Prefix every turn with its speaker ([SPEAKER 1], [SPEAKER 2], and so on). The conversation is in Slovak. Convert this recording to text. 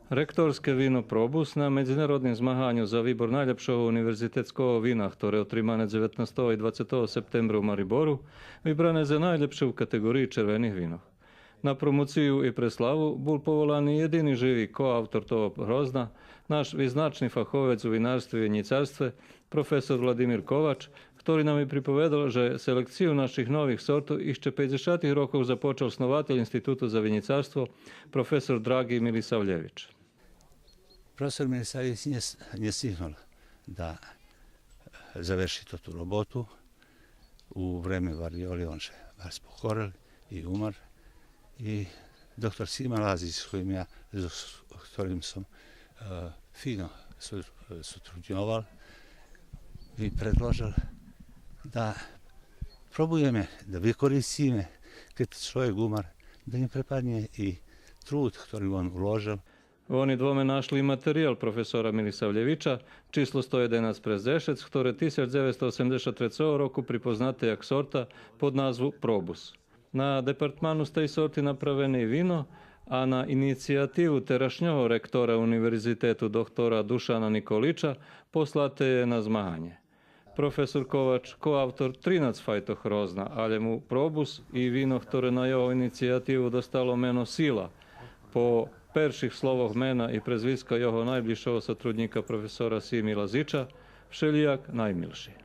[SPEAKER 1] Rektorské víno Probus na medzinárodným zmahanju za výbor najlepšieho univerzitetského vína, ktoré otrimané 19. i 20. septembra u Mariboru, vybrané za najlepšie v kategórii červených vínov. Na promociju i preslavu bol povolaný jediný živý koautor toho hrozna, náš vyznačný fachovec u vinárstve i vinicarstve, profesor Vladimír Kovač, ktorý nam je pripovedal, že selekciju našich novih sortov ešte 50. rokov započal snovatelj Institutu za vinicarstvo, profesor Dragi Milisavljević.
[SPEAKER 2] Profesor Milisavljević nije stihnul da završi tu robotu. U vreme varioli on se vas pohorel i umar. I doktor Sima Lazić, s kojim sam fino sutrudnjoval, bi predložil da probujeme, da vykoristíme, kad človek umar, da im prepadne i trud, ktorý on uložil.
[SPEAKER 1] Oni dvome našli materijal profesora Milisavljevića, číslo 111 prezdešec, ktoré 1983 roku pripoznate jak sorta pod názvu Probus. Na departmanu z tej sorty napravené víno a na inicijativu terašnjого rektora univerzitetu doktora Dušana Nikolića poslate je na zmahanje. Profesor Kovač, koautor 13 fajtoh hrozna, ale mu Probus i víno, ktoré na jeho inicijativu dostalo meno Sila, po perších slovoch mena i prezviska jeho najbližšieho sotrudnika profesora Simi Lazića, všelijak najmilší.